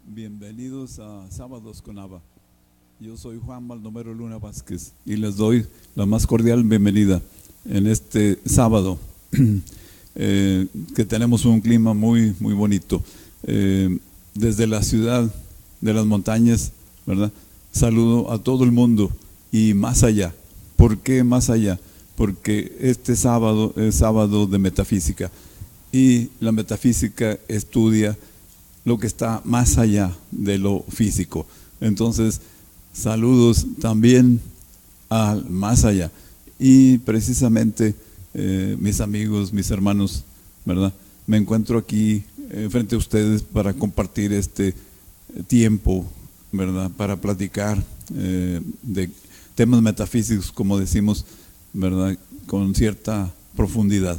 Bienvenidos a Sábados con Abba. Yo soy Juan Baldomero Luna Vázquez y les doy la más cordial bienvenida en este sábado, que tenemos un clima muy bonito. Desde la ciudad de las montañas, ¿verdad? Saludo a todo el mundo y más allá. ¿Por qué más allá? Porque este sábado es sábado de metafísica y la metafísica estudia lo que está más allá de lo físico. Entonces, saludos también al más allá. Y precisamente, mis amigos, mis hermanos, ¿verdad? Me encuentro aquí frente a ustedes para compartir este tiempo, ¿verdad? Para platicar de temas metafísicos, como decimos, ¿verdad? Con cierta profundidad.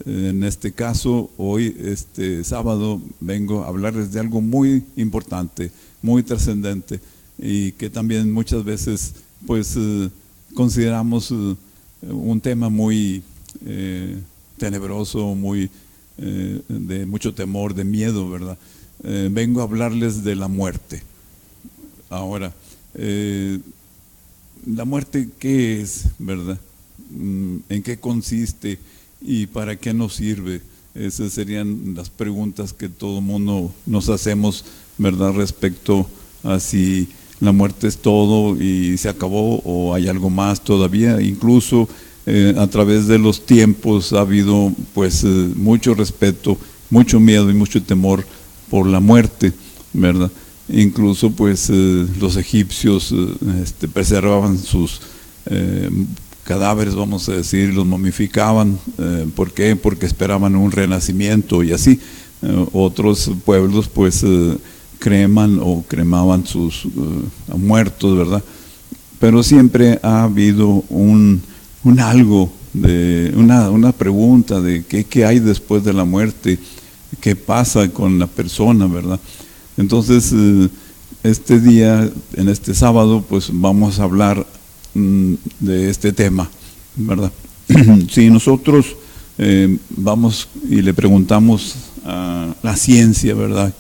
En este caso, hoy, este sábado, vengo a hablarles de algo muy importante, muy trascendente, y que también muchas veces, pues, consideramos un tema muy tenebroso, muy de mucho temor, de miedo, ¿verdad? Vengo a hablarles de la muerte. Ahora, la muerte, ¿qué es, verdad? ¿En qué consiste? ¿Y para qué nos sirve? Esas serían las preguntas que todo mundo nos hacemos, ¿verdad? Respecto a si la muerte es todo y se acabó o hay algo más todavía. Incluso a través de los tiempos ha habido pues mucho respeto, mucho miedo y mucho temor por la muerte, ¿verdad? Incluso pues los egipcios preservaban sus cadáveres, vamos a decir, los momificaban. ¿Por qué? Porque esperaban un renacimiento y así. Otros pueblos pues creman o cremaban sus muertos, ¿verdad? Pero siempre ha habido un algo, de una pregunta de qué hay después de la muerte, qué pasa con la persona, ¿verdad? Entonces, este día, en este sábado, pues vamos a hablar de este tema, ¿verdad? Si nosotros vamos y le preguntamos a la ciencia, ¿verdad?,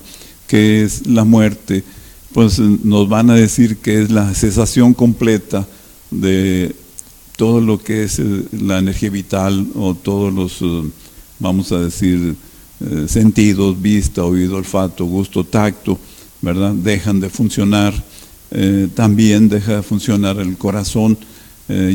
qué es la muerte, pues nos van a decir que es la cesación completa de todo lo que es la energía vital o todos los, vamos a decir, sentidos, vista, oído, olfato, gusto, tacto, ¿verdad? Dejan de funcionar. También deja de funcionar el corazón,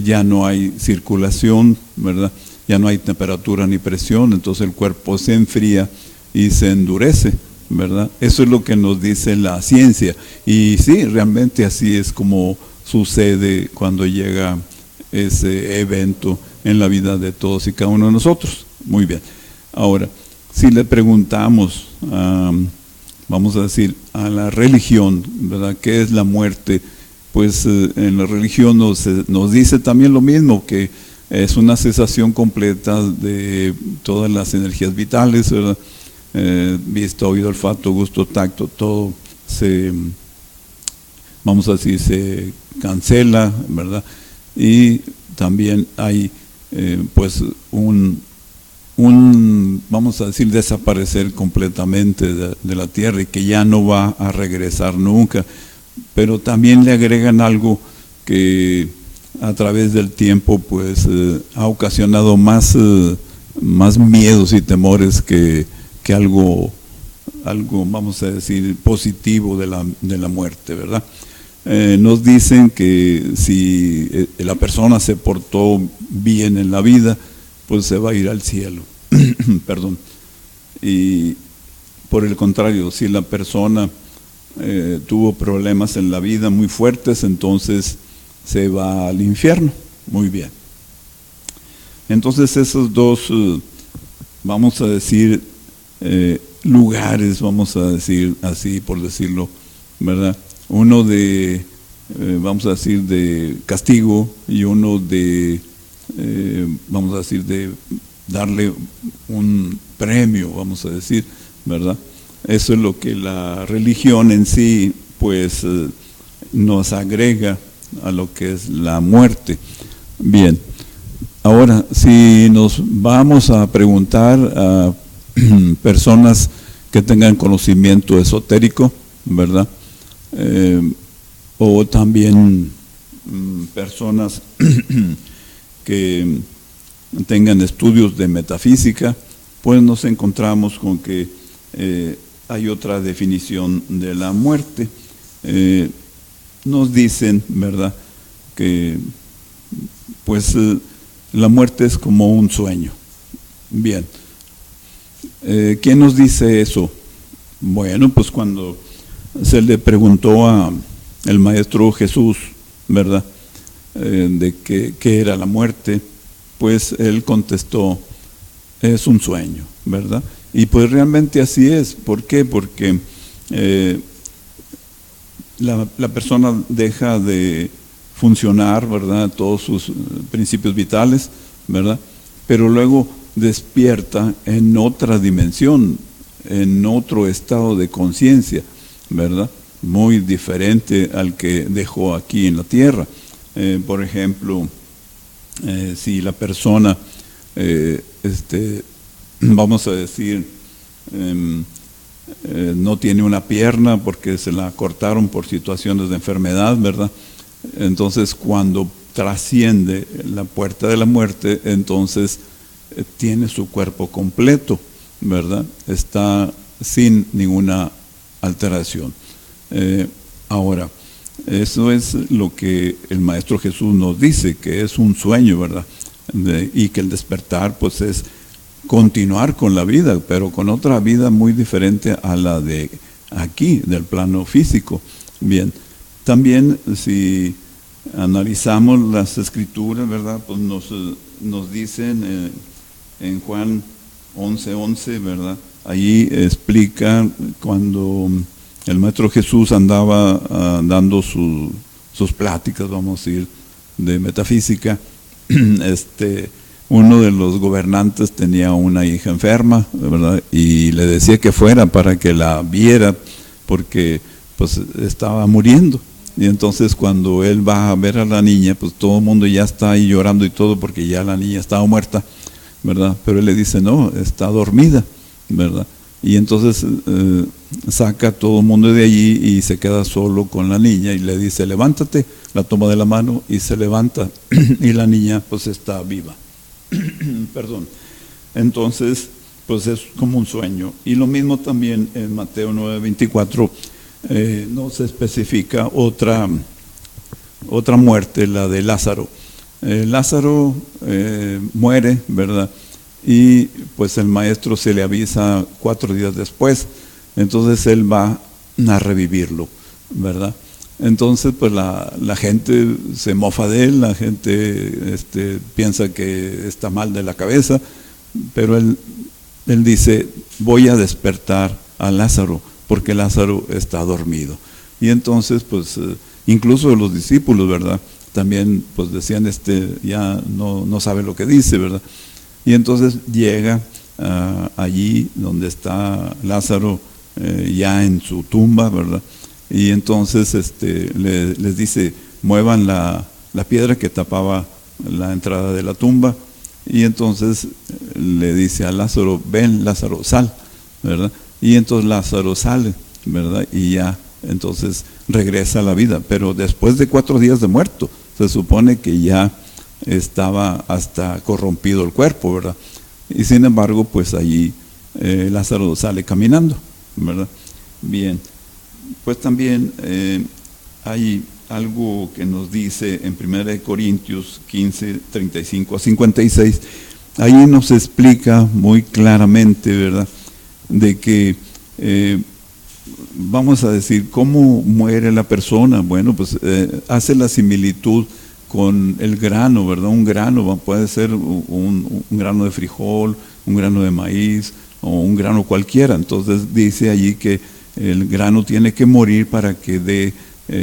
ya no hay circulación, ¿verdad? Ya no hay temperatura ni presión, entonces el cuerpo se enfría y se endurece, ¿verdad? Eso es lo que nos dice la ciencia. Y sí, realmente así es como sucede cuando llega ese evento en la vida de todos y cada uno de nosotros. Muy bien. Ahora, si le preguntamos vamos a decir, a la religión, ¿verdad?, ¿qué es la muerte? Pues en la religión nos dice también lo mismo, que es una cesación completa de todas las energías vitales, ¿verdad? Vista, oído, olfato, gusto, tacto, todo vamos a decir, se cancela, ¿verdad? Y también hay pues vamos a decir, desaparecer completamente de la tierra y que ya no va a regresar nunca. Pero también le agregan algo que a través del tiempo pues ha ocasionado más miedos y temores que algo vamos a decir positivo de la muerte, ¿verdad? Nos dicen que si la persona se portó bien en la vida, pues se va a ir al cielo. Perdón. Y por el contrario, si la persona tuvo problemas en la vida muy fuertes, entonces se va al infierno. Muy bien. Entonces esos dos, vamos a decir, lugares, vamos a decir así, por decirlo, ¿verdad? Uno de, vamos a decir, de castigo y uno de, vamos a decir, de darle un premio, vamos a decir, ¿verdad? Eso es lo que la religión en sí, pues, nos agrega a lo que es la muerte. Bien, ahora, si nos vamos a preguntar a personas que tengan conocimiento esotérico, ¿verdad? O también personas que tengan estudios de metafísica, pues nos encontramos con que hay otra definición de la muerte. Nos dicen, ¿verdad?, que pues la muerte es como un sueño. Bien, ¿quién nos dice eso? Bueno, pues cuando se le preguntó al Maestro Jesús, ¿verdad?, de qué era la muerte, pues él contestó, es un sueño, ¿verdad? Y pues realmente así es. ¿Por qué? Porque la persona deja de funcionar, ¿verdad?, todos sus principios vitales, ¿verdad? Pero luego despierta en otra dimensión, en otro estado de conciencia, ¿verdad?, muy diferente al que dejó aquí en la tierra. Por ejemplo, si la persona, vamos a decir, no tiene una pierna porque se la cortaron por situaciones de enfermedad, ¿verdad? Entonces, cuando trasciende la puerta de la muerte, entonces tiene su cuerpo completo, ¿verdad? Está sin ninguna alteración. Ahora, eso es lo que el Maestro Jesús nos dice, que es un sueño, ¿verdad? Y que el despertar, pues, es continuar con la vida, pero con otra vida muy diferente a la de aquí, del plano físico. Bien, también si analizamos las escrituras, ¿verdad?, pues nos dicen en Juan 11:11, ¿verdad?, allí explica cuando el Maestro Jesús andaba dando sus pláticas, vamos a decir, de metafísica. Uno de los gobernantes tenía una hija enferma, ¿verdad?, y le decía que fuera para que la viera, porque pues estaba muriendo. Y entonces cuando él va a ver a la niña, pues todo el mundo ya está ahí llorando y todo, porque ya la niña estaba muerta, ¿verdad? Pero él le dice, no, está dormida, ¿verdad? Y entonces saca a todo el mundo de allí y se queda solo con la niña y le dice, levántate, la toma de la mano y se levanta y la niña pues está viva. Perdón. Entonces, pues es como un sueño. Y lo mismo también en Mateo 9:24 nos especifica otra muerte, la de Lázaro. Lázaro muere, ¿verdad? Y pues el maestro se le avisa 4 días después, entonces él va a revivirlo, ¿verdad? Entonces pues la gente se mofa de él, la gente piensa que está mal de la cabeza, pero él dice, voy a despertar a Lázaro, porque Lázaro está dormido. Y entonces pues incluso los discípulos, ¿verdad?, también pues decían, ya no sabe lo que dice, ¿verdad? Y entonces llega allí donde está Lázaro, ya en su tumba, ¿verdad? Y entonces les dice, muevan la piedra que tapaba la entrada de la tumba. Y entonces le dice a Lázaro, ven Lázaro, sal, ¿verdad? Y entonces Lázaro sale, ¿verdad? Y ya entonces regresa a la vida, pero después de 4 días de muerto, se supone que ya estaba hasta corrompido el cuerpo, ¿verdad? Y sin embargo, pues allí Lázaro sale caminando, ¿verdad? Bien, pues también hay algo que nos dice en 1 Corintios 15, 35 a 56, ahí nos explica muy claramente, ¿verdad?, de que vamos a decir, ¿cómo muere la persona? Bueno, pues hace la similitud con el grano, ¿verdad? Un grano puede ser un grano de frijol, un grano de maíz o un grano cualquiera. Entonces dice allí que el grano tiene que morir para que dé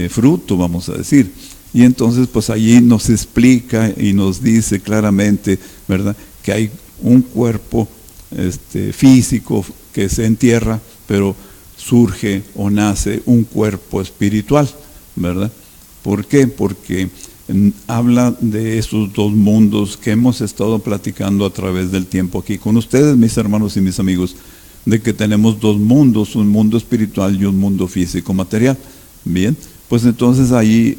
fruto, vamos a decir. Y entonces pues allí nos explica y nos dice claramente, ¿verdad?, que hay un cuerpo físico que se entierra, pero surge o nace un cuerpo espiritual, ¿verdad? ¿Por qué? Porque habla de esos 2 mundos que hemos estado platicando a través del tiempo aquí con ustedes, mis hermanos y mis amigos. de que tenemos dos mundos, un mundo espiritual y un mundo físico material. Bien, pues entonces ahí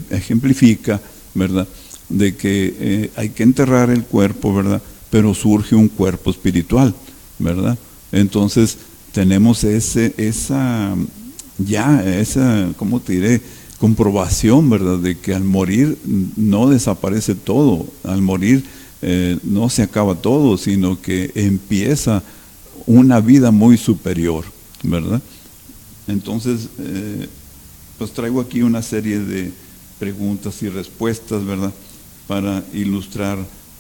ejemplifica, ¿verdad?, de que hay que enterrar el cuerpo, ¿verdad?, pero surge un cuerpo espiritual, ¿verdad? Entonces tenemos esa, ¿cómo te diré?, comprobación, ¿verdad?, de que al morir no desaparece todo, al morir no se acaba todo, sino que empieza una vida muy superior, ¿verdad? Entonces, pues traigo aquí una serie de preguntas y respuestas, ¿verdad?, para ilustrar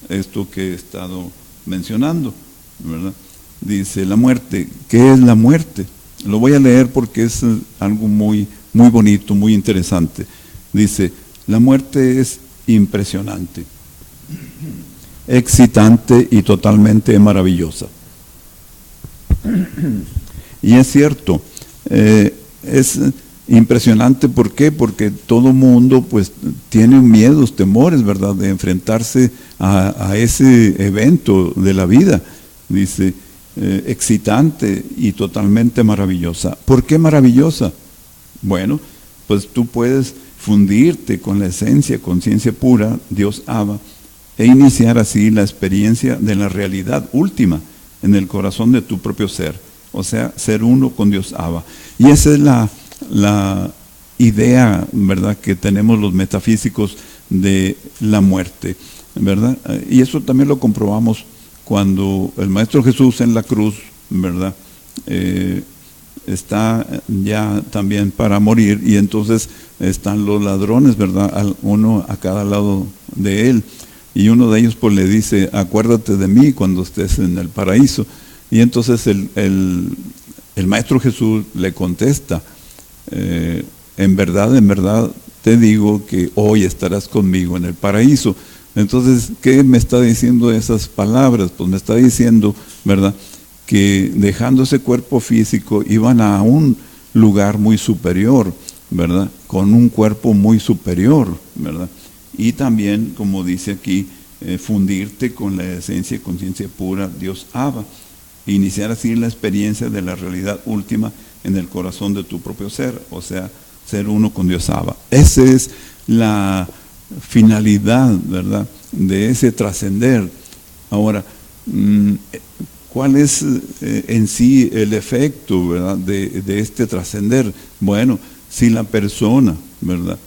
esto que he estado mencionando, ¿verdad? Dice, la muerte. ¿Qué es la muerte? Lo voy a leer porque es algo muy, muy bonito, muy interesante. Dice, la muerte es impresionante, excitante y totalmente maravillosa. Y es cierto, es impresionante. ¿Por qué? Porque todo mundo pues tiene miedos, temores, ¿verdad?, de enfrentarse a ese evento de la vida. Dice, excitante y totalmente maravillosa. ¿Por qué maravillosa? Bueno, pues tú puedes fundirte con la esencia, conciencia pura, Dios Abba, e iniciar así la experiencia de la realidad última en el corazón de tu propio ser, o sea, ser uno con Dios Abba. Y esa es la idea, ¿verdad?, que tenemos los metafísicos de la muerte, ¿verdad? Y eso también lo comprobamos cuando el Maestro Jesús en la cruz, ¿verdad?, está ya también para morir, y entonces están los ladrones, ¿verdad?, uno a cada lado de él, y uno de ellos pues le dice, acuérdate de mí cuando estés en el paraíso. Y entonces el Maestro Jesús le contesta, en verdad te digo que hoy estarás conmigo en el paraíso. Entonces, ¿qué me está diciendo esas palabras? Pues me está diciendo, ¿verdad?, que dejando ese cuerpo físico iban a un lugar muy superior, ¿verdad?, con un cuerpo muy superior, ¿verdad? Y también, como dice aquí, fundirte con la esencia y conciencia pura, Dios Abba, iniciar así la experiencia de la realidad última en el corazón de tu propio ser, o sea, ser uno con Dios Abba. Esa es la finalidad, ¿verdad?, de ese trascender. Ahora, ¿cuál es en sí el efecto, ¿verdad?, de este trascender? Bueno, si la persona, ¿verdad?,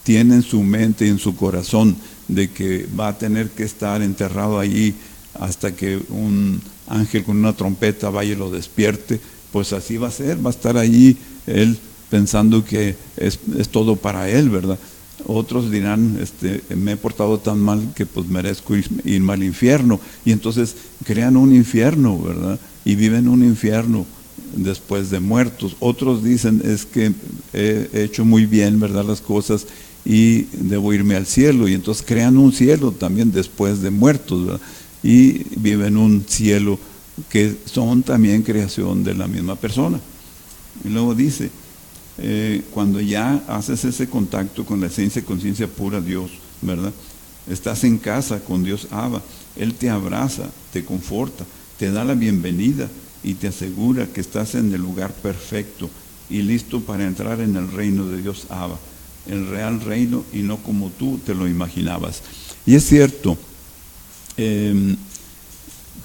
tiene en su mente y en su corazón de que va a tener que estar enterrado allí hasta que un ángel con una trompeta vaya y lo despierte, pues así va a ser, va a estar allí él pensando que es todo para él, ¿verdad? Otros dirán, me he portado tan mal que pues merezco irme al infierno, y entonces crean un infierno, ¿verdad?, y viven un infierno después de muertos. Otros dicen, es que he hecho muy bien, ¿verdad?, las cosas y debo irme al cielo, y entonces crean un cielo también después de muertos, ¿verdad?, y viven un cielo que son también creación de la misma persona. Y luego dice, cuando ya haces ese contacto con la esencia y conciencia pura, Dios, ¿verdad?, estás en casa con Dios Abba, Él te abraza, te conforta, te da la bienvenida y te asegura que estás en el lugar perfecto y listo para entrar en el reino de Dios Abba, el real reino, y no como tú te lo imaginabas. Y es cierto,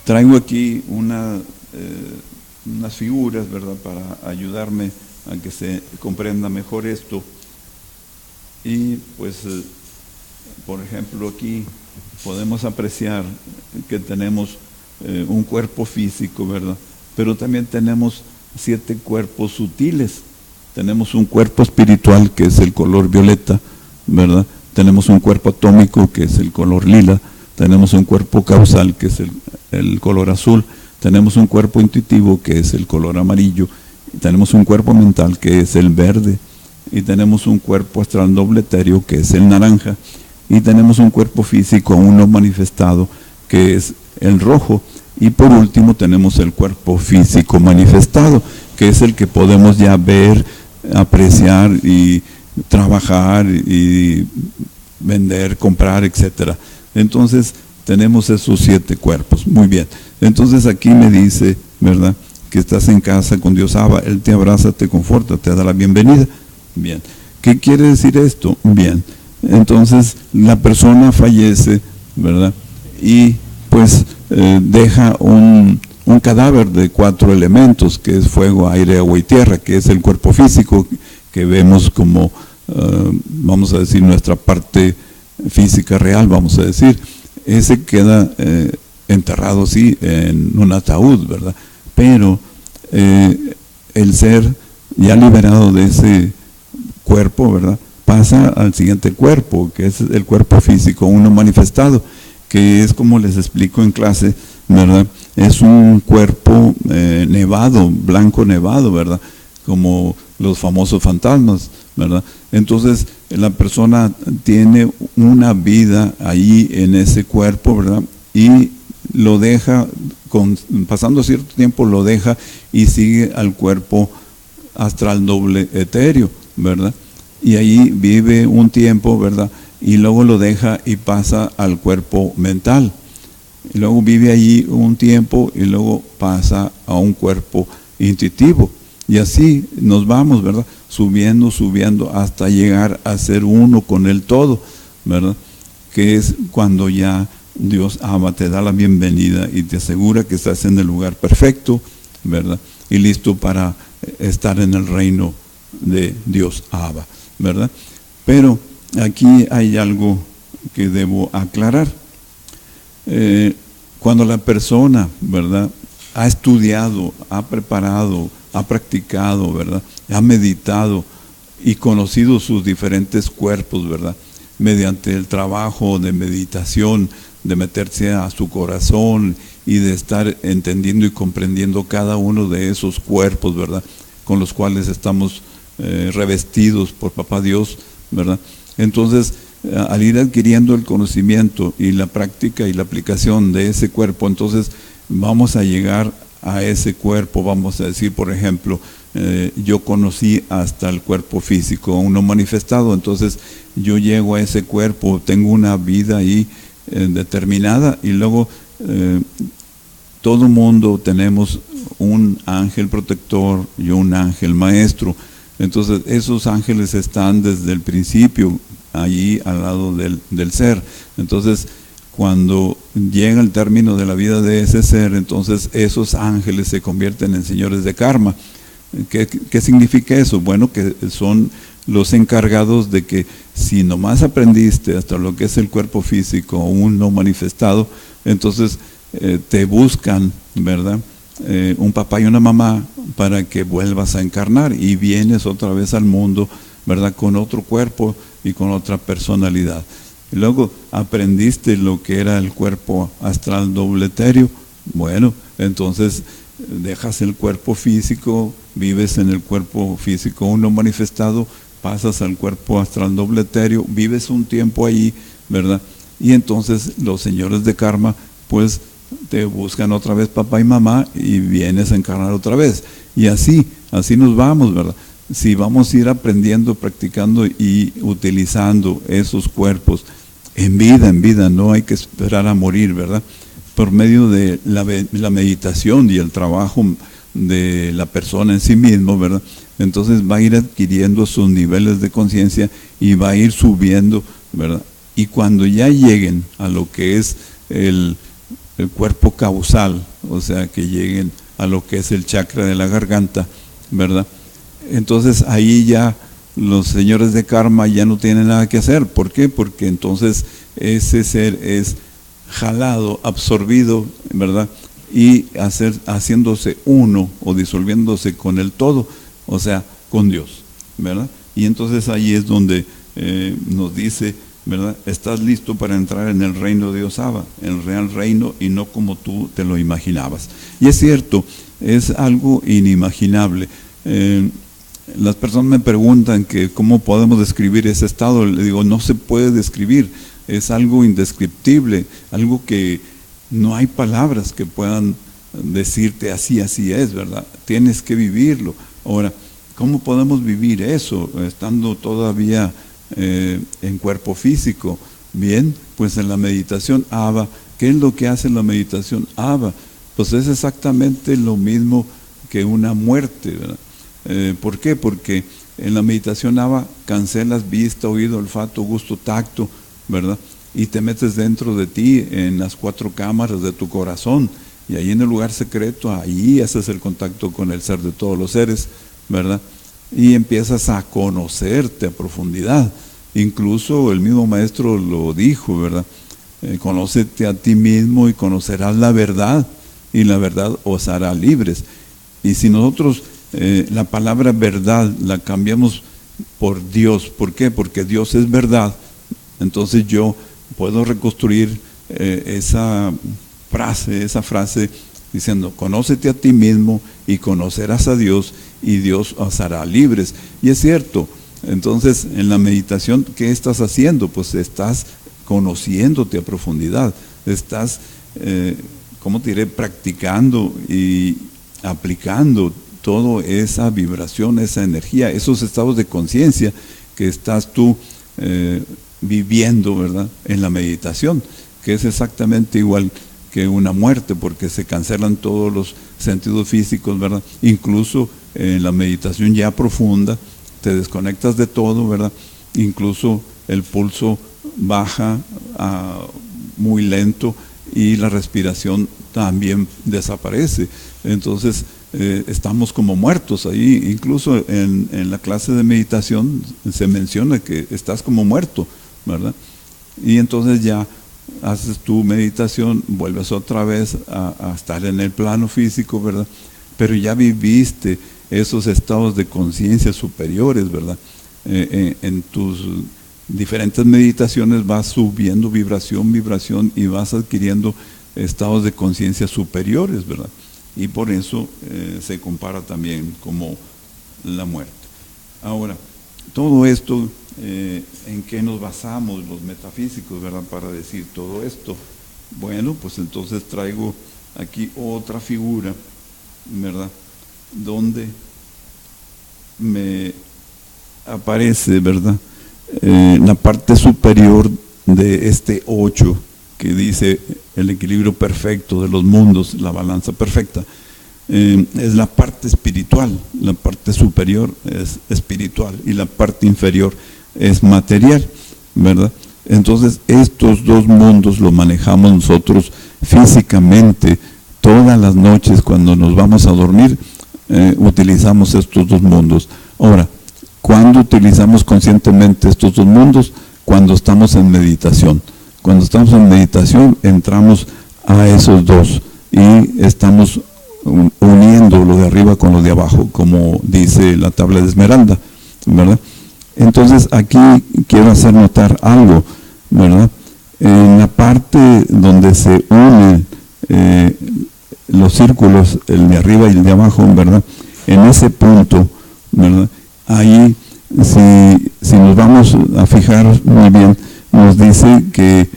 traigo aquí unas figuras, ¿verdad?, para ayudarme a que se comprenda mejor esto. Y pues, por ejemplo, aquí podemos apreciar que tenemos un cuerpo físico, ¿verdad?, pero también tenemos 7 cuerpos sutiles. Tenemos un cuerpo espiritual que es el color violeta, ¿verdad? Tenemos un cuerpo atómico que es el color lila. Tenemos un cuerpo causal que es el color azul. Tenemos un cuerpo intuitivo que es el color amarillo. Tenemos un cuerpo mental que es el verde. Y tenemos un cuerpo astral doble etéreo que es el naranja. Y tenemos un cuerpo físico aún no manifestado que es el rojo. Y por último tenemos el cuerpo físico manifestado, que es el que podemos ya ver, apreciar y trabajar y vender, comprar, etcétera. Entonces tenemos esos 7 cuerpos. Muy bien. Entonces aquí me dice, ¿verdad?, que estás en casa con Dios Abba, Él te abraza, te conforta, te da la bienvenida. Bien, ¿qué quiere decir esto? Bien, entonces la persona fallece, ¿verdad? Y pues deja un cadáver de 4 elementos, que es fuego, aire, agua y tierra, que es el cuerpo físico que vemos como, vamos a decir, nuestra parte física real, vamos a decir. Ese queda enterrado, sí, en un ataúd, ¿verdad? Pero el ser ya liberado de ese cuerpo, ¿verdad?, pasa al siguiente cuerpo, que es el cuerpo físico, uno manifestado, que es como les explico en clase, ¿verdad? Es un cuerpo nevado, blanco nevado, ¿verdad? Como los famosos fantasmas, ¿verdad? Entonces la persona tiene una vida ahí en ese cuerpo, ¿verdad? Y lo deja, pasando cierto tiempo lo deja y sigue al cuerpo astral doble etéreo, ¿verdad? Y ahí vive un tiempo, ¿verdad? Y luego lo deja y pasa al cuerpo mental. Y luego vive allí un tiempo y luego pasa a un cuerpo intuitivo. Y así nos vamos, ¿verdad? Subiendo hasta llegar a ser uno con el todo, ¿verdad? Que es cuando ya Dios Abba te da la bienvenida y te asegura que estás en el lugar perfecto, ¿verdad? Y listo para estar en el reino de Dios Abba, ¿verdad? Pero aquí hay algo que debo aclarar. Cuando la persona, ¿verdad?, ha estudiado, ha preparado, ha practicado, ¿verdad?, ha meditado y conocido sus diferentes cuerpos, ¿verdad?, mediante el trabajo de meditación, de meterse a su corazón y de estar entendiendo y comprendiendo cada uno de esos cuerpos, ¿verdad?, con los cuales estamos revestidos por Papá Dios, ¿verdad? Entonces, al ir adquiriendo el conocimiento y la práctica y la aplicación de ese cuerpo, entonces vamos a llegar a ese cuerpo. Vamos a decir, por ejemplo, yo conocí hasta el cuerpo físico, uno manifestado, entonces yo llego a ese cuerpo, tengo una vida ahí determinada, y luego todo mundo tenemos un ángel protector y un ángel maestro. Entonces esos ángeles están desde el principio allí al lado del ser. Entonces cuando llega el término de la vida de ese ser, entonces esos ángeles se convierten en señores de karma. ¿Qué significa eso? Bueno, que son los encargados de que si nomás aprendiste hasta lo que es el cuerpo físico, un no manifestado, entonces te buscan, ¿verdad?, un papá y una mamá para que vuelvas a encarnar y vienes otra vez al mundo, ¿verdad?, con otro cuerpo y con otra personalidad. Y luego aprendiste lo que era el cuerpo astral doble etéreo. Bueno, entonces dejas el cuerpo físico, vives en el cuerpo físico uno manifestado, pasas al cuerpo astral doble etéreo, vives un tiempo ahí, ¿verdad? Y entonces los señores de karma pues te buscan otra vez papá y mamá y vienes a encarnar otra vez. Y así nos vamos, ¿verdad? Si vamos a ir aprendiendo, practicando y utilizando esos cuerpos en vida, no hay que esperar a morir, ¿verdad? Por medio de la meditación y el trabajo de la persona en sí mismo, ¿verdad? Entonces va a ir adquiriendo sus niveles de conciencia y va a ir subiendo, ¿verdad? Y cuando ya lleguen a lo que es el cuerpo causal, o sea, que lleguen a lo que es el chakra de la garganta, ¿verdad? Entonces ahí ya los señores de karma ya no tienen nada que hacer. ¿Por qué? Porque entonces ese ser es jalado, absorbido, ¿verdad?, y haciéndose uno o disolviéndose con el todo, o sea, con Dios, ¿verdad? Y entonces ahí es donde nos dice, ¿verdad?, estás listo para entrar en el reino de Dios Abba, el real reino, y no como tú te lo imaginabas. Y es cierto, es algo inimaginable. Las personas me preguntan que cómo podemos describir ese estado. Le digo, no se puede describir, es algo indescriptible, algo que no hay palabras que puedan decirte así es, ¿verdad? Tienes que vivirlo. Ahora, ¿cómo podemos vivir eso estando todavía en cuerpo físico? Bien, pues en la meditación Abba. ¿Qué es lo que hace la meditación Abba? Pues es exactamente lo mismo que una muerte, ¿verdad? ¿Por qué? Porque en la meditación Nava cancelas vista, oído, olfato, gusto, tacto, ¿verdad? Y te metes dentro de ti, en las 4 cámaras de tu corazón, y ahí en el lugar secreto, ahí haces el contacto con el ser de todos los seres, ¿verdad? Y empiezas a conocerte a profundidad. Incluso el mismo maestro lo dijo, ¿verdad? Conócete a ti mismo y conocerás la verdad, y la verdad os hará libres. Y si nosotros la palabra verdad la cambiamos por Dios, ¿por qué? Porque Dios es verdad. Entonces yo puedo reconstruir esa frase diciendo, conócete a ti mismo y conocerás a Dios, y Dios os hará libres. Y es cierto. Entonces, en la meditación, ¿qué estás haciendo? Pues estás conociéndote a profundidad, estás, ¿cómo te diré?, practicando y aplicando toda esa vibración, esa energía, esos estados de conciencia que estás tú viviendo, ¿verdad?, en la meditación, que es exactamente igual que una muerte, porque se cancelan todos los sentidos físicos, ¿verdad? Incluso en la meditación ya profunda, te desconectas de todo, ¿verdad? Incluso el pulso baja muy lento y la respiración también desaparece. Entonces estamos como muertos ahí. Incluso en la clase de meditación se menciona que estás como muerto, ¿verdad? Y entonces ya haces tu meditación, vuelves otra vez a estar en el plano físico, ¿verdad? Pero ya viviste esos estados de conciencia superiores, ¿verdad? En tus diferentes meditaciones vas subiendo vibración, y vas adquiriendo estados de conciencia superiores, ¿verdad? Y por eso se compara también como la muerte. Ahora, todo esto, ¿en qué nos basamos los metafísicos, verdad, para decir todo esto? Bueno, pues entonces traigo aquí otra figura, ¿verdad?, donde me aparece, ¿verdad?, la parte superior de este 8 que dice el equilibrio perfecto de los mundos, la balanza perfecta. Es la parte espiritual, la parte superior es espiritual y la parte inferior es material, ¿verdad? Entonces estos dos mundos los manejamos nosotros físicamente todas las noches cuando nos vamos a dormir. Utilizamos estos dos mundos. Ahora, ¿cuándo utilizamos conscientemente estos dos mundos? Cuando estamos en meditación. Cuando estamos en meditación entramos a esos dos y estamos uniendo lo de arriba con lo de abajo, como dice la tabla de Esmeralda, ¿verdad? Entonces aquí quiero hacer notar algo, ¿verdad? En la parte donde se unen los círculos, el de arriba y el de abajo, ¿verdad?, en ese punto, ¿verdad?, ahí si nos vamos a fijar muy bien, nos dice que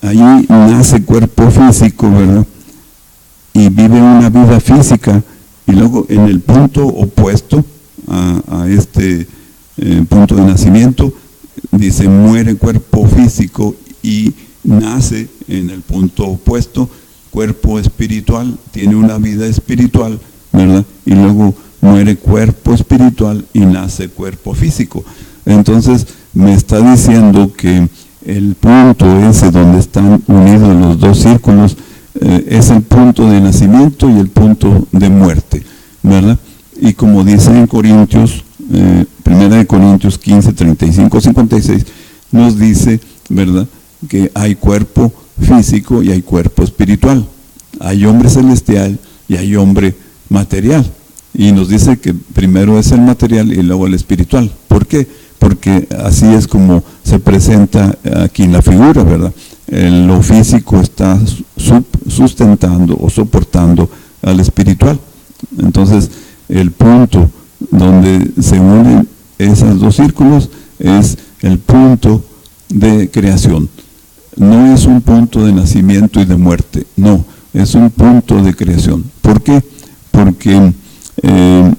ahí nace cuerpo físico, ¿verdad?, y vive una vida física, y luego en el punto opuesto a este punto de nacimiento, dice muere cuerpo físico y nace en el punto opuesto cuerpo espiritual, tiene una vida espiritual, ¿verdad?, y luego muere cuerpo espiritual y nace cuerpo físico. Entonces me está diciendo que el punto ese donde están unidos los dos círculos es el punto de nacimiento y el punto de muerte, ¿verdad? Y como dice en Corintios, Primera de Corintios 15, 35, 56, nos dice, ¿verdad?, que hay cuerpo físico y hay cuerpo espiritual. Hay hombre celestial y hay hombre material. Y nos dice que primero es el material y luego el espiritual. ¿Por qué? Porque así es como se presenta aquí en la figura, ¿verdad? Lo físico está sustentando o soportando al espiritual. Entonces, el punto donde se unen esos dos círculos es el punto de creación. No es un punto de nacimiento y de muerte, no, es un punto de creación. ¿Por qué? Porque en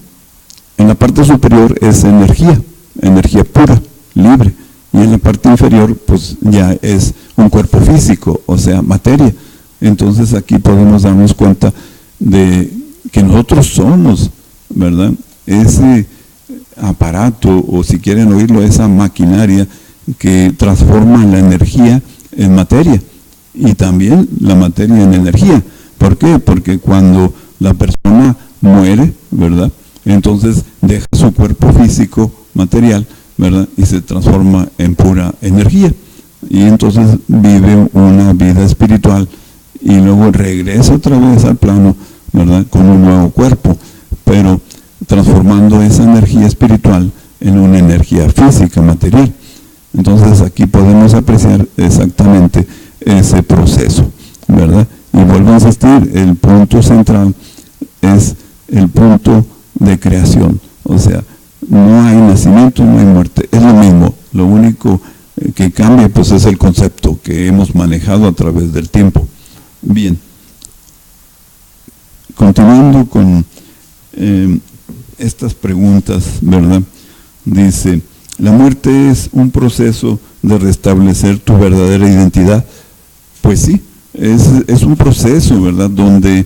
la parte superior es energía pura, libre, y en la parte inferior pues ya es un cuerpo físico, o sea, materia. Entonces aquí podemos darnos cuenta de que nosotros somos, ¿verdad? Ese aparato, o si quieren oírlo, esa maquinaria que transforma la energía en materia y también la materia en energía. ¿Por qué? Porque cuando la persona muere, ¿verdad?, entonces deja su cuerpo físico material, ¿verdad?, y se transforma en pura energía. Y entonces vive una vida espiritual y luego regresa otra vez al plano, ¿verdad?, con un nuevo cuerpo, pero transformando esa energía espiritual en una energía física, material. Entonces aquí podemos apreciar exactamente ese proceso, ¿verdad? Y vuelvo a insistir, el punto central es el punto de creación. O sea, no hay nacimiento, no hay muerte, es lo mismo. Lo único que cambia pues es el concepto que hemos manejado a través del tiempo. Bien, continuando con estas preguntas, ¿verdad? Dice, ¿la muerte es un proceso de restablecer tu verdadera identidad? Pues sí, es un proceso, ¿verdad?, donde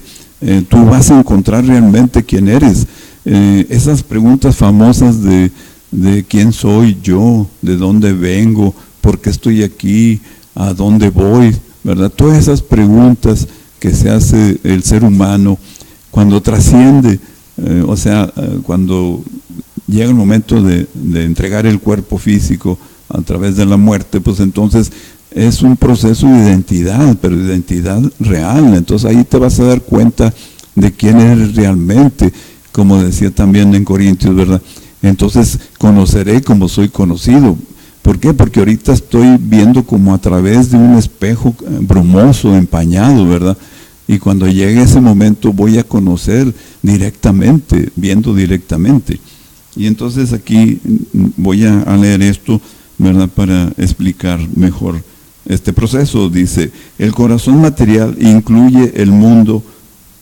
tú vas a encontrar realmente quién eres. Esas preguntas famosas de quién soy yo, de dónde vengo, por qué estoy aquí, a dónde voy, ¿verdad? Todas esas preguntas que se hace el ser humano cuando trasciende, cuando llega el momento de entregar el cuerpo físico a través de la muerte, pues entonces es un proceso de identidad, pero identidad real. Entonces ahí te vas a dar cuenta de quién eres realmente, como decía también en Corintios, ¿verdad? Entonces conoceré como soy conocido. ¿Por qué? Porque ahorita estoy viendo como a través de un espejo brumoso, empañado, ¿verdad? Y cuando llegue ese momento voy a conocer directamente, viendo directamente. Y entonces aquí voy a leer esto, ¿verdad?, para explicar mejor este proceso. Dice, el corazón material incluye el mundo,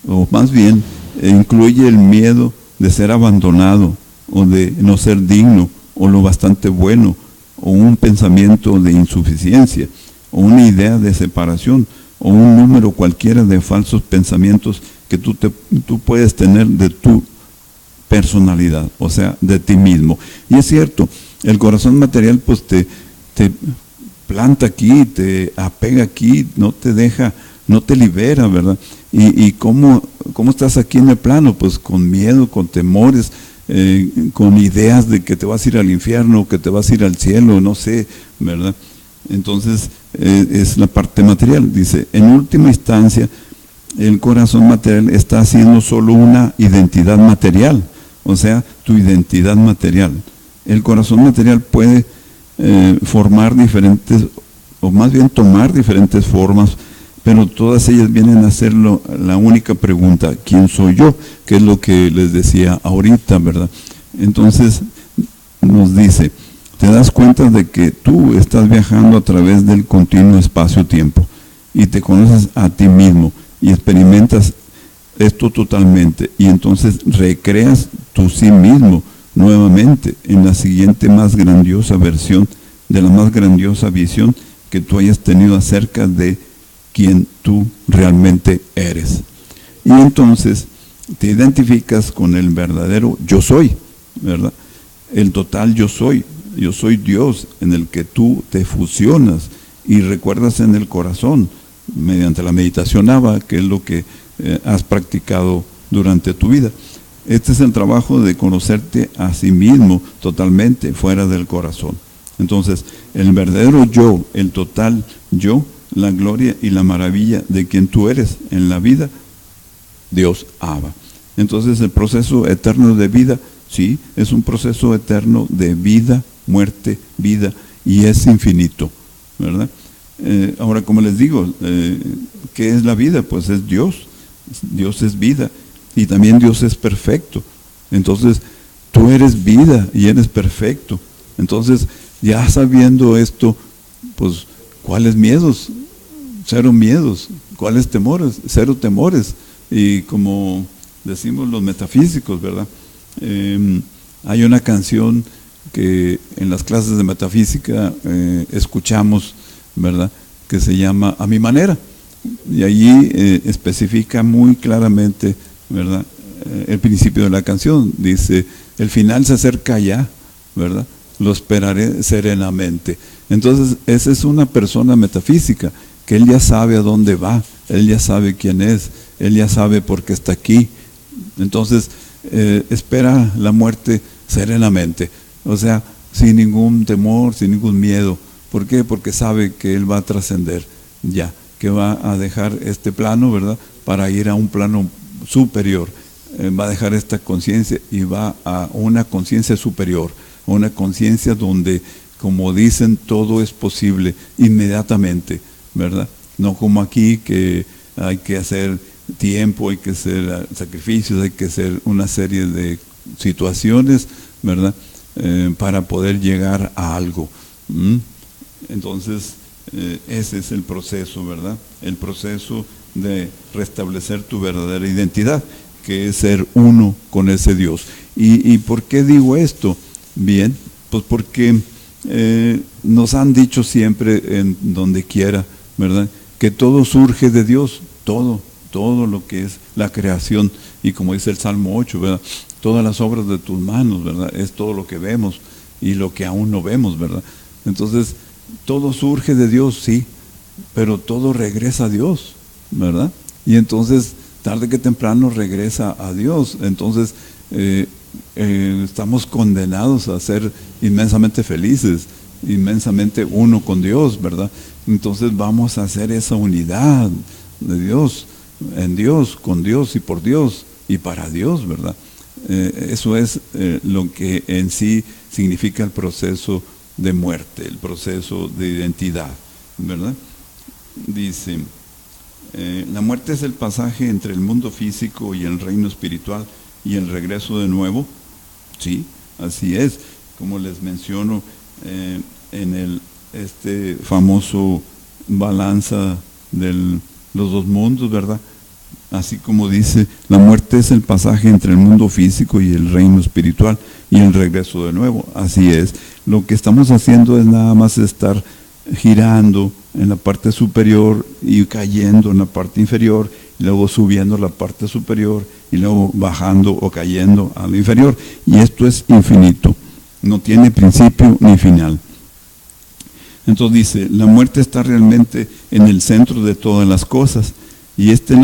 o más bien, incluye el miedo de ser abandonado, o de no ser digno, o lo bastante bueno, o un pensamiento de insuficiencia, o una idea de separación, o un número cualquiera de falsos pensamientos que tú puedes tener de tu personalidad, o sea, de ti mismo. Y es cierto, el corazón material pues te planta aquí, te apega aquí, no te deja, no te libera, ¿verdad? Y ¿cómo estás aquí en el plano? Pues con miedo, con temores, con ideas de que te vas a ir al infierno, que te vas a ir al cielo, no sé, ¿verdad? Entonces, es la parte material. Dice, en última instancia, el corazón material está haciendo solo una identidad material, o sea, tu identidad material. El corazón material puede formar diferentes, o más bien tomar diferentes formas, pero todas ellas vienen a ser la única pregunta, ¿quién soy yo? Que es lo que les decía ahorita, ¿verdad? Entonces, nos dice, te das cuenta de que tú estás viajando a través del continuo espacio-tiempo y te conoces a ti mismo y experimentas esto totalmente, y entonces recreas tu sí mismo nuevamente en la siguiente más grandiosa versión de la más grandiosa visión que tú hayas tenido acerca de quien tú realmente eres. Y entonces te identificas con el verdadero yo soy, ¿verdad? El total yo soy Dios, en el que tú te fusionas y recuerdas en el corazón mediante la meditación Ava, que es lo que has practicado durante tu vida. Este es el trabajo de conocerte a sí mismo totalmente fuera del corazón. Entonces, el verdadero yo, el total yo, la gloria y la maravilla de quien tú eres en la vida, Dios Ava. Entonces, el proceso eterno de vida, sí, es un proceso eterno de vida, muerte, vida, y es infinito, ¿verdad? Ahora, como les digo, ¿qué es la vida? Pues es Dios. Dios es vida y también Dios es perfecto. Entonces, tú eres vida y eres perfecto. Entonces, ya sabiendo esto, pues, ¿cuáles miedos? Cero miedos. ¿Cuáles temores? Cero temores. Y como decimos los metafísicos, ¿verdad? Hay una canción que en las clases de metafísica escuchamos, ¿verdad?, que se llama A mi manera, y allí especifica muy claramente, ¿verdad?, el principio de la canción. Dice, el final se acerca ya, ¿verdad? Lo esperaré serenamente. Entonces, esa es una persona metafísica, que él ya sabe a dónde va, él ya sabe quién es, él ya sabe por qué está aquí. Entonces, espera la muerte serenamente, o sea, sin ningún temor, sin ningún miedo. ¿Por qué? Porque sabe que él va a trascender ya, que va a dejar este plano, ¿verdad?, para ir a un plano superior. Va a dejar esta conciencia y va a una conciencia superior, una conciencia donde, como dicen, todo es posible inmediatamente, ¿verdad? No como aquí, que hay que hacer tiempo, hay que hacer sacrificios, hay que hacer una serie de situaciones, ¿verdad?, para poder llegar a algo. Entonces, ese es el proceso, ¿verdad? El proceso de restablecer tu verdadera identidad, que es ser uno con ese Dios. ¿Y por qué digo esto? Bien, pues porque nos han dicho siempre, en donde quiera, ¿verdad?, que todo surge de Dios, todo lo que es la creación. Y como dice el Salmo 8, ¿verdad?, todas las obras de tus manos, ¿verdad?, es todo lo que vemos y lo que aún no vemos, ¿verdad? Entonces, todo surge de Dios, sí, pero todo regresa a Dios, ¿verdad? Y entonces, tarde que temprano regresa a Dios. Entonces, estamos condenados a ser inmensamente felices, inmensamente uno con Dios, ¿verdad? Entonces vamos a hacer esa unidad de Dios, en Dios, con Dios y por Dios y para Dios, ¿verdad? Eso es lo que en sí significa el proceso de muerte, el proceso de identidad, ¿verdad? Dice, la muerte es el pasaje entre el mundo físico y el reino espiritual y el regreso de nuevo. Sí, así es. Como les menciono, en este famoso balanza de los dos mundos, ¿verdad? Así como dice, la muerte es el pasaje entre el mundo físico y el reino espiritual y el regreso de nuevo. Así es. Lo que estamos haciendo es nada más estar girando en la parte superior y cayendo en la parte inferior, y luego subiendo a la parte superior y luego bajando o cayendo a lo inferior. Y esto es infinito, no tiene principio ni final. Entonces dice, la muerte está realmente en el centro de todas las cosas, y esta es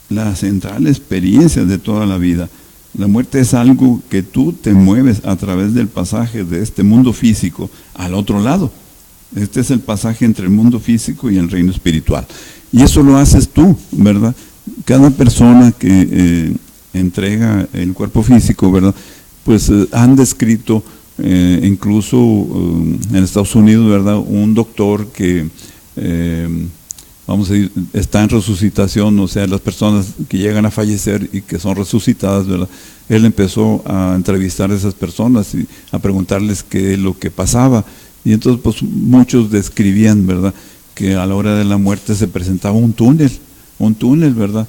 la central experiencia de toda la vida. La muerte es algo que tú te mueves a través del pasaje de este mundo físico al otro lado. Este es el pasaje entre el mundo físico y el reino espiritual. Y eso lo haces tú, ¿verdad? Cada persona que entrega el cuerpo físico, ¿verdad?, pues han descrito, incluso en Estados Unidos, ¿verdad?, un doctor que, vamos a decir, está en resucitación, o sea, las personas que llegan a fallecer y que son resucitadas, ¿verdad?, él empezó a entrevistar a esas personas y a preguntarles qué es lo que pasaba. Y entonces, pues, muchos describían, ¿verdad?, que a la hora de la muerte se presentaba un túnel, ¿verdad?,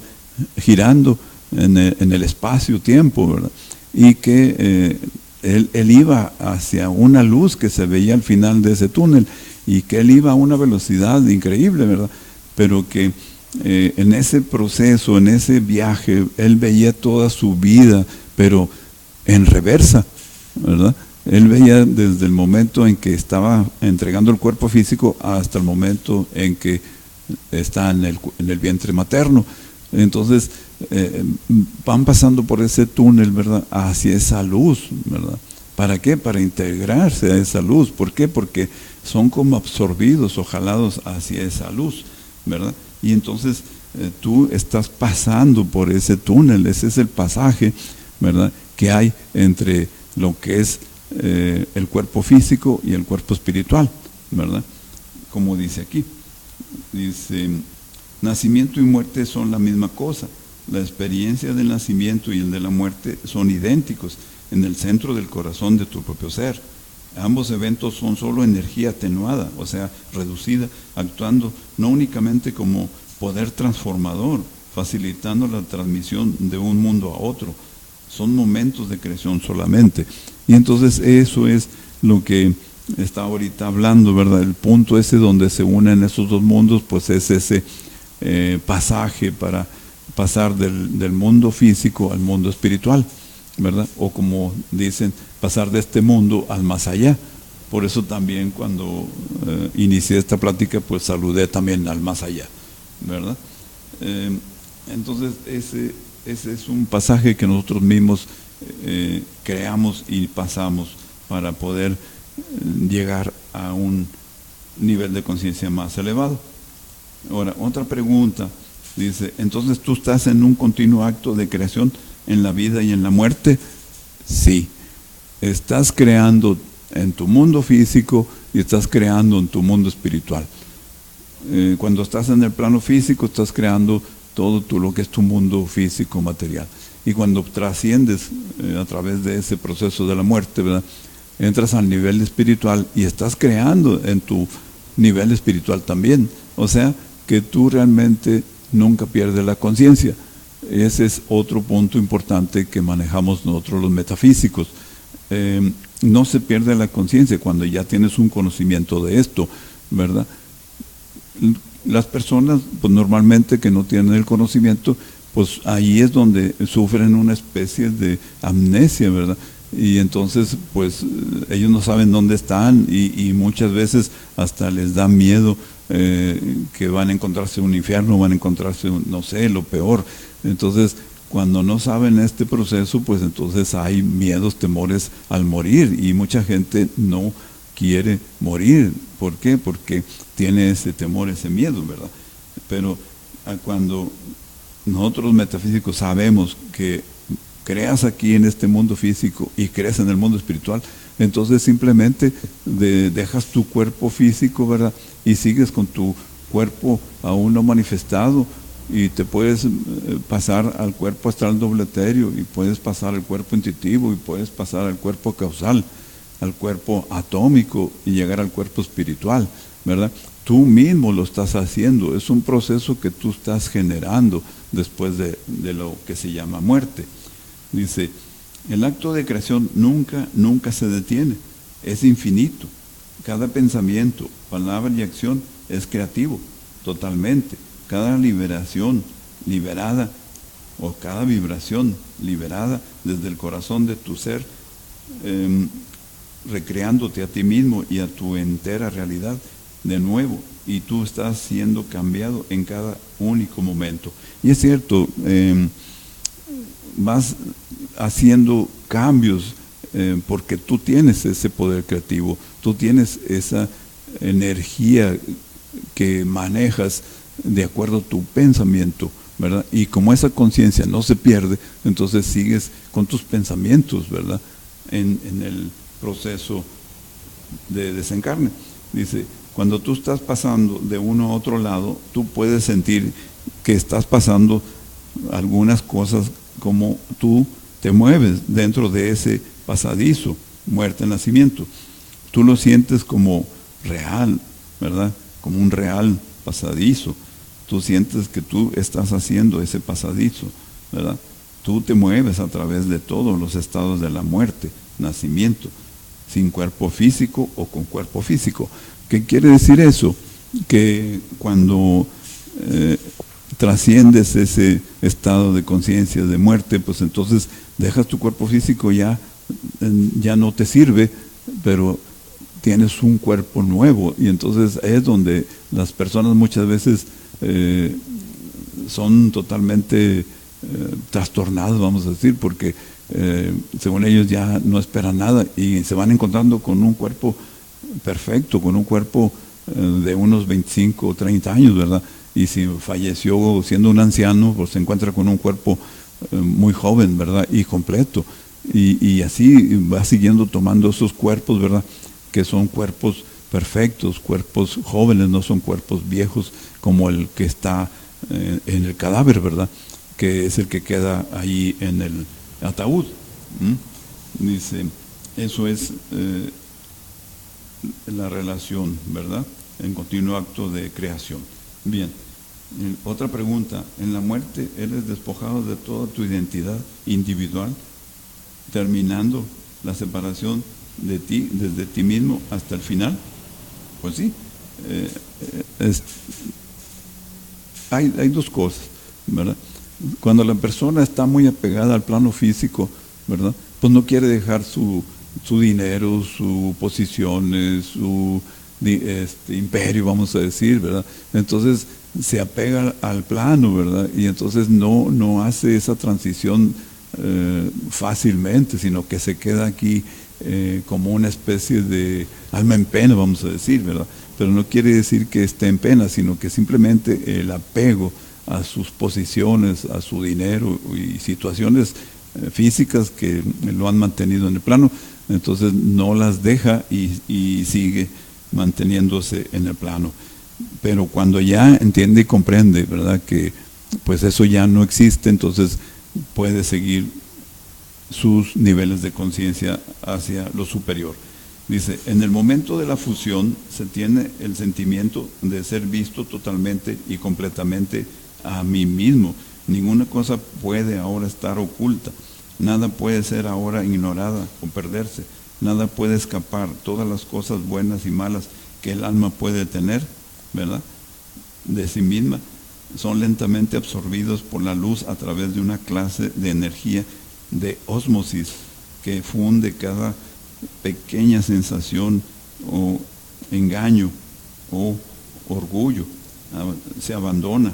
girando en el espacio-tiempo, ¿verdad?, y que él iba hacia una luz que se veía al final de ese túnel, y que él iba a una velocidad increíble, ¿verdad?, pero que en ese proceso, en ese viaje, él veía toda su vida, pero en reversa, ¿verdad? Él veía desde el momento en que estaba entregando el cuerpo físico hasta el momento en que está en el vientre materno. Entonces, van pasando por ese túnel, ¿verdad?, hacia esa luz, ¿verdad? ¿Para qué? Para integrarse a esa luz. ¿Por qué? Porque son como absorbidos o jalados hacia esa luz, ¿verdad? Y entonces tú estás pasando por ese túnel. Ese es el pasaje, ¿verdad?, que hay entre lo que es el cuerpo físico y el cuerpo espiritual, ¿verdad? Como dice aquí, dice, nacimiento y muerte son la misma cosa. La experiencia del nacimiento y el de la muerte son idénticos en el centro del corazón de tu propio ser. Ambos eventos son solo energía atenuada, o sea, reducida, actuando no únicamente como poder transformador, facilitando la transmisión de un mundo a otro. Son momentos de creación solamente. Y entonces eso es lo que está ahorita hablando, ¿verdad? El punto ese donde se unen esos dos mundos, pues es ese pasaje para pasar del mundo físico al mundo espiritual, ¿verdad? O como dicen, pasar de este mundo al más allá. Por eso también cuando inicié esta plática, pues saludé también al más allá, ¿verdad? Entonces ese es un pasaje que nosotros mismos creamos y pasamos para poder llegar a un nivel de conciencia más elevado. Ahora, otra pregunta, dice, entonces tú estás en un continuo acto de creación en la vida y en la muerte. Sí, estás creando en tu mundo físico y estás creando en tu mundo espiritual. Cuando estás en el plano físico, estás creando todo lo que es tu mundo físico material. Y cuando trasciendes a través de ese proceso de la muerte, ¿verdad?, entras al nivel espiritual y estás creando en tu nivel espiritual también. O sea, que tú realmente nunca pierdes la conciencia. Ese es otro punto importante que manejamos nosotros los metafísicos. No se pierde la conciencia cuando ya tienes un conocimiento de esto, ¿verdad? Las personas, pues normalmente que no tienen el conocimiento, pues ahí es donde sufren una especie de amnesia, ¿verdad? Y entonces, pues ellos no saben dónde están y muchas veces hasta les da miedo que van a encontrarse un infierno, van a encontrarse, no sé, lo peor. Entonces, cuando no saben este proceso, pues entonces hay miedos, temores al morir y mucha gente no quiere morir. ¿Por qué? Porque tiene ese temor, ese miedo, ¿verdad? Pero cuando nosotros los metafísicos sabemos que creas aquí en este mundo físico y crees en el mundo espiritual, entonces simplemente dejas tu cuerpo físico, ¿verdad? Y sigues con tu cuerpo aún no manifestado y te puedes pasar al cuerpo astral doble etéreo y puedes pasar al cuerpo intuitivo y puedes pasar al cuerpo causal, al cuerpo atómico y llegar al cuerpo espiritual, ¿verdad? Tú mismo lo estás haciendo, es un proceso que tú estás generando después de lo que se llama muerte. Dice, el acto de creación nunca se detiene, es infinito. Cada pensamiento, palabra y acción es creativo, totalmente. Cada liberación liberada o cada vibración liberada desde el corazón de tu ser, recreándote a ti mismo y a tu entera realidad de nuevo, y tú estás siendo cambiado en cada único momento. Y es cierto, vas haciendo cambios porque tú tienes ese poder creativo, tú tienes esa energía que manejas de acuerdo a tu pensamiento, ¿verdad? Y como esa conciencia no se pierde, entonces sigues con tus pensamientos, ¿verdad?, en el proceso de desencarne. Dice, cuando tú estás pasando de uno a otro lado, tú puedes sentir que estás pasando algunas cosas como tú te mueves dentro de ese pasadizo, muerte, nacimiento. Tú lo sientes como real, ¿verdad? Como un real pasadizo. Tú sientes que tú estás haciendo ese pasadizo, ¿verdad? Tú te mueves a través de todos los estados de la muerte, nacimiento, sin cuerpo físico o con cuerpo físico. ¿Qué quiere decir eso? Que cuando trasciendes ese estado de conciencia de muerte, pues entonces dejas tu cuerpo físico, ya no te sirve, pero tienes un cuerpo nuevo, y entonces es donde las personas muchas veces son totalmente trastornadas, vamos a decir, porque según ellos ya no esperan nada y se van encontrando con un cuerpo perfecto, con un cuerpo de unos 25 o 30 años, ¿verdad? Y si falleció siendo un anciano, pues se encuentra con un cuerpo muy joven, ¿verdad? Y completo. Y así va siguiendo tomando esos cuerpos, ¿verdad?, que son cuerpos perfectos, cuerpos jóvenes, no son cuerpos viejos como el que está en el cadáver, ¿verdad?, que es el que queda ahí en el ataúd. Dice, eso es la relación, ¿verdad?, en continuo acto de creación. Bien, otra pregunta, ¿en la muerte eres despojado de toda tu identidad individual, terminando la separación de ti, desde ti mismo hasta el final? Pues sí, hay dos cosas, ¿verdad? Cuando la persona está muy apegada al plano físico, ¿verdad? Pues no quiere dejar su dinero, su posición, su imperio, vamos a decir, ¿verdad? Entonces se apega al plano, ¿verdad? Y entonces no hace esa transición fácilmente, sino que se queda aquí como una especie de alma en pena, vamos a decir, ¿verdad? Pero no quiere decir que esté en pena, sino que simplemente el apego a sus posiciones, a su dinero y situaciones físicas que lo han mantenido en el plano, entonces no las deja y sigue manteniéndose en el plano. Pero cuando ya entiende y comprende, ¿verdad?, que pues eso ya no existe, entonces puede seguir sus niveles de conciencia hacia lo superior. Dice, en el momento de la fusión se tiene el sentimiento de ser visto totalmente y completamente a mí mismo. Ninguna cosa puede ahora estar oculta. Nada puede ser ahora ignorada o perderse. Nada puede escapar. Todas las cosas buenas y malas que el alma puede tener, ¿verdad?, de sí misma, son lentamente absorbidos por la luz a través de una clase de energía de ósmosis que funde cada pequeña sensación o engaño o orgullo. Se abandona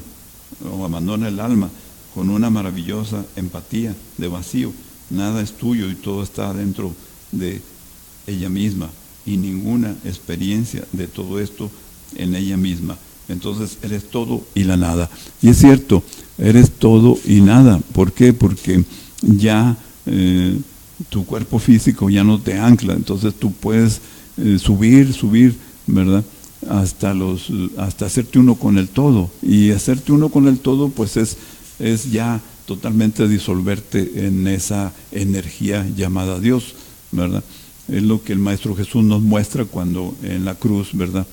el alma con una maravillosa empatía de vacío. Nada es tuyo y todo está dentro de ella misma, y ninguna experiencia de todo esto en ella misma. Entonces eres todo y la nada. Y es cierto, eres todo y nada. ¿Por qué? Porque ya tu cuerpo físico ya no te ancla, entonces tú puedes subir, ¿verdad?, hasta hacerte uno con el todo. Y hacerte uno con el todo, pues es ya totalmente disolverte en esa energía llamada Dios, ¿verdad? Es lo que el Maestro Jesús nos muestra cuando en la cruz, ¿verdad?,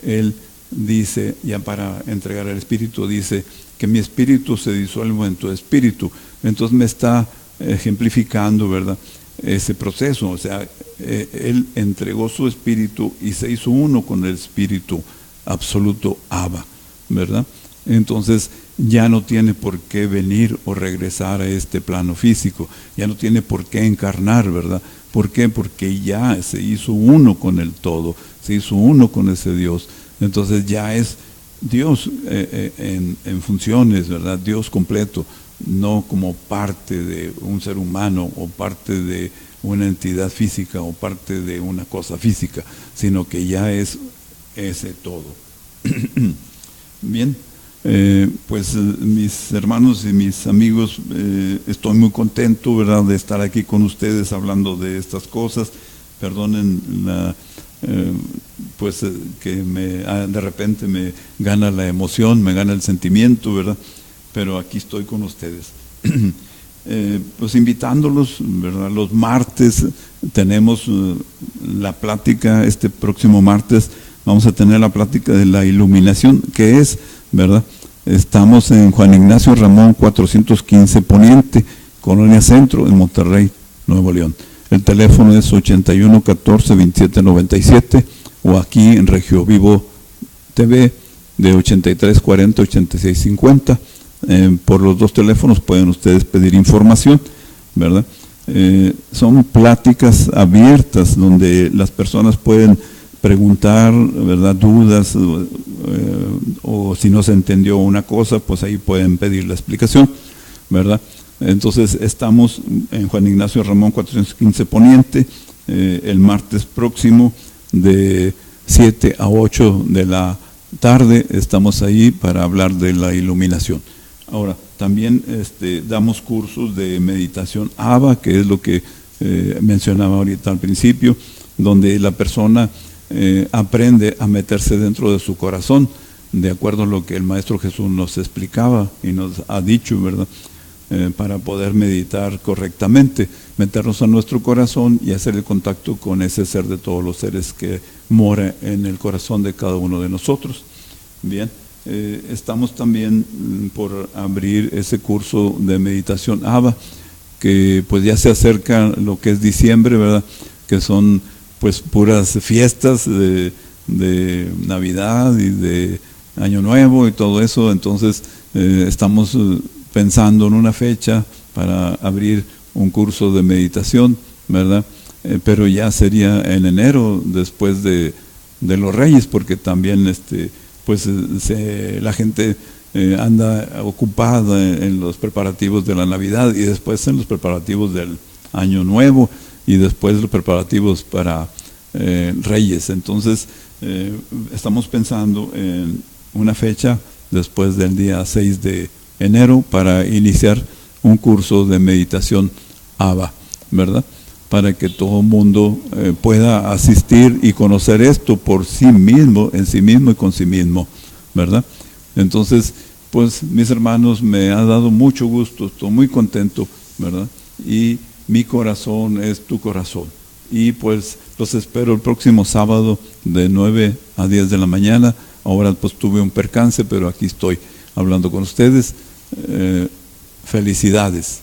Él dice, ya para entregar el Espíritu, dice que mi espíritu se disuelva en tu espíritu. Entonces me está ejemplificando, ¿verdad?, ese proceso. O sea, Él entregó su espíritu y se hizo uno con el espíritu absoluto Abba, ¿verdad? Entonces ya no tiene por qué venir o regresar a este plano físico, ya no tiene por qué encarnar, ¿verdad? ¿Por qué? Porque ya se hizo uno con el todo, se hizo uno con ese Dios. Entonces ya es Dios en funciones, ¿verdad? Dios completo, no como parte de un ser humano o parte de una entidad física o parte de una cosa física, sino que ya es ese todo. Bien, pues mis hermanos y mis amigos, estoy muy contento, ¿verdad?, de estar aquí con ustedes hablando de estas cosas. Perdonen pues que de repente me gana la emoción, me gana el sentimiento, ¿verdad? Pero aquí estoy con ustedes. Pues invitándolos, ¿verdad? Los martes tenemos la plática, este próximo martes vamos a tener la plática de la iluminación, que es, ¿verdad? Estamos en Juan Ignacio Ramón 415 Poniente, Colonia Centro, en Monterrey, Nuevo León. El teléfono es 81 14 27 97, o aquí en Regio Vivo TV de 83 40 86 50. Por los dos teléfonos pueden ustedes pedir información, ¿verdad? Son pláticas abiertas donde las personas pueden preguntar, ¿verdad?, dudas, o si no se entendió una cosa, pues ahí pueden pedir la explicación, ¿verdad? Entonces estamos en Juan Ignacio Ramón 415 Poniente, el martes próximo de 7 a 8 de la tarde, estamos ahí para hablar de la iluminación. Ahora, también damos cursos de meditación Abba, que es lo que mencionaba ahorita al principio, donde la persona aprende a meterse dentro de su corazón, de acuerdo a lo que el Maestro Jesús nos explicaba y nos ha dicho, ¿verdad?, para poder meditar correctamente, meternos a nuestro corazón y hacer el contacto con ese ser de todos los seres que mora en el corazón de cada uno de nosotros. Bien. Estamos también por abrir ese curso de meditación Abba, que pues ya se acerca lo que es diciembre, ¿verdad?, que son pues puras fiestas de Navidad y de Año Nuevo y todo eso. Entonces estamos pensando en una fecha para abrir un curso de meditación, ¿verdad? Pero ya sería en enero, después de los Reyes, porque también pues la gente anda ocupada en los preparativos de la Navidad y después en los preparativos del Año Nuevo y después los preparativos para Reyes. Entonces estamos pensando en una fecha después del día 6 de enero para iniciar un curso de meditación ABA, ¿verdad? Para que todo el mundo pueda asistir y conocer esto por sí mismo, en sí mismo y con sí mismo, ¿verdad? Entonces, pues mis hermanos, me ha dado mucho gusto, estoy muy contento, ¿verdad? Y mi corazón es tu corazón. Y pues los espero el próximo sábado de 9 a 10 de la mañana. Ahora pues tuve un percance, pero aquí estoy hablando con ustedes. Felicidades.